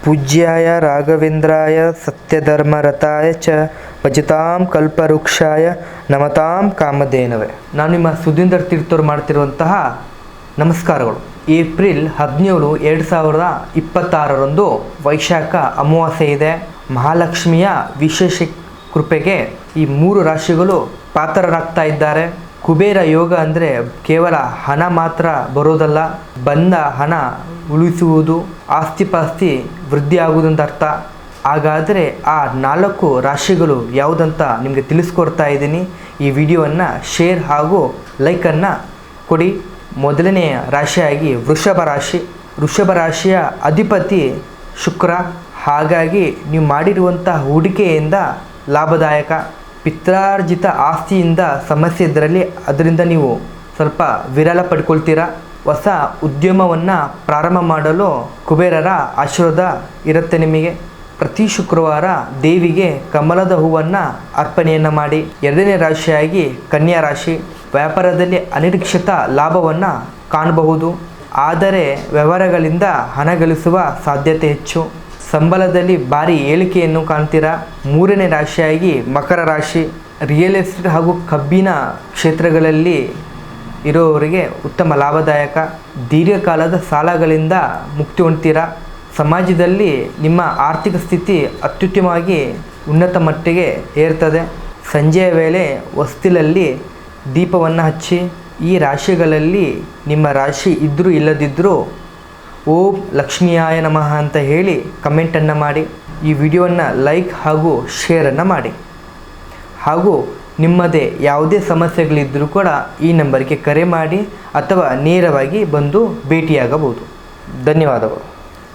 ಪೂಜ್ಯಾಯ ರಾಘವೇಂದ್ರಾಯ ಸತ್ಯಧರ್ಮರತಾಯ ಚ ಭಜತಾಂ ಕಲ್ಪವೃಕ್ಷಾಯ ನಮತಾಂ ಕಾಮಧೇನವೇ. ನಾನು ನಿಮ್ಮ ಸುಧೀಂದರ್ ತೀರ್ಥರು ಮಾಡ್ತಿರುವಂತಹ ನಮಸ್ಕಾರಗಳು. ಏಪ್ರಿಲ್ 17, 2026 ವೈಶಾಖ ಅಮಾವಾಸ್ಯೆ ಇದೆ. ಮಹಾಲಕ್ಷ್ಮಿಯ ವಿಶೇಷ ಕೃಪೆಗೆ ಈ 3 ರಾಶಿಗಳು ಪಾತ್ರರಾಗ್ತಾ ಇದ್ದಾರೆ. ಕುಬೇರ ಯೋಗ ಅಂದರೆ ಕೇವಲ ಹಣ ಮಾತ್ರ ಬರೋದಲ್ಲ, ಬಂದ ಹಣ ಉಳಿಸುವುದು, ಆಸ್ತಿಪಾಸ್ತಿ ವೃದ್ಧಿ ಆಗುವುದಂತ ಅರ್ಥ. ಹಾಗಾದರೆ ಆ 4 ರಾಶಿಗಳು ಯಾವುದಂತ ನಿಮಗೆ ತಿಳಿಸ್ಕೊಡ್ತಾ ಇದ್ದೀನಿ. ಈ ವಿಡಿಯೋವನ್ನು ಶೇರ್ ಹಾಗೂ ಲೈಕನ್ನು ಕೊಡಿ. ಮೊದಲನೆಯ ರಾಶಿಯಾಗಿ ವೃಷಭ ರಾಶಿ. ವೃಷಭ ರಾಶಿಯ ಅಧಿಪತಿ ಶುಕ್ರ. ಹಾಗಾಗಿ ನೀವು ಮಾಡಿರುವಂಥ ಹೂಡಿಕೆಯಿಂದ ಲಾಭದಾಯಕ. ಪಿತ್ರಾರ್ಜಿತ ಆಸ್ತಿಯಿಂದ ಸಮಸ್ಯೆ ಇದ್ದರಲ್ಲಿ ಅದರಿಂದ ನೀವು ಸ್ವಲ್ಪ ವಿರಳ ಪಡ್ಕೊಳ್ತೀರಾ. ಹೊಸ ಉದ್ಯಮವನ್ನು ಪ್ರಾರಂಭ ಮಾಡಲು ಕುಬೇರರ ಆಶೀರ್ವಾದ ಇರುತ್ತೆ ನಿಮಗೆ. ಪ್ರತಿ ಶುಕ್ರವಾರ ದೇವಿಗೆ ಕಮಲದ ಹೂವನ್ನು ಅರ್ಪಣೆಯನ್ನು ಮಾಡಿ. ಎರಡನೇ ರಾಶಿಯಾಗಿ ಕನ್ಯಾ ರಾಶಿ. ವ್ಯಾಪಾರದಲ್ಲಿ ಅನಿರೀಕ್ಷಿತ ಲಾಭವನ್ನು ಕಾಣಬಹುದು, ಆದರೆ ವ್ಯವಹಾರಗಳಿಂದ ಹಣ ಗಳಿಸುವ ಸಾಧ್ಯತೆ ಹೆಚ್ಚು. ಸಂಬಳದಲ್ಲಿ ಭಾರಿ ಏಳಿಕೆಯನ್ನು ಕಾಣ್ತೀರಾ. ಮೂರನೇ ರಾಶಿಯಾಗಿ ಮಕರ ರಾಶಿ. ರಿಯಲ್ ಎಸ್ಟೇಟ್ ಹಾಗೂ ಕಬ್ಬಿನ ಕ್ಷೇತ್ರಗಳಲ್ಲಿ ಇರೋವರಿಗೆ ಉತ್ತಮ ಲಾಭದಾಯಕ. ದೀರ್ಘಕಾಲದ ಸಾಲಗಳಿಂದ ಮುಕ್ತಿ ಹೊಂದ್ತೀರಾ. ಸಮಾಜದಲ್ಲಿ ನಿಮ್ಮ ಆರ್ಥಿಕ ಸ್ಥಿತಿ ಅತ್ಯುತ್ತಮವಾಗಿ ಉನ್ನತ ಮಟ್ಟಿಗೆ ಏರ್ತದೆ. ಸಂಜೆಯ ವೇಳೆ ಹೊಸ್ತಿಲಲ್ಲಿ ದೀಪವನ್ನು ಹಚ್ಚಿ. ಈ ರಾಶಿಗಳಲ್ಲಿ ನಿಮ್ಮ ರಾಶಿ ಇದ್ದರೂ ಇಲ್ಲದಿದ್ದರೂ ಓಂ ಲಕ್ಷ್ಮಿಯಾಯ ನಮಃ ಅಂತ ಹೇಳಿ ಕಮೆಂಟನ್ನು ಮಾಡಿ. ಈ ವಿಡಿಯೋವನ್ನು ಲೈಕ್ ಹಾಗೂ ಶೇರನ್ನು ಮಾಡಿ. ಹಾಗೂ ನಿಮ್ಮದೇ ಯಾವುದೇ ಸಮಸ್ಯೆಗಳಿದ್ದರೂ ಕೂಡ ಈ ನಂಬರ್ಗೆ ಕರೆ ಮಾಡಿ ಅಥವಾ ನೇರವಾಗಿ ಬಂದು ಭೇಟಿಯಾಗಬಹುದು. ಧನ್ಯವಾದಗಳು.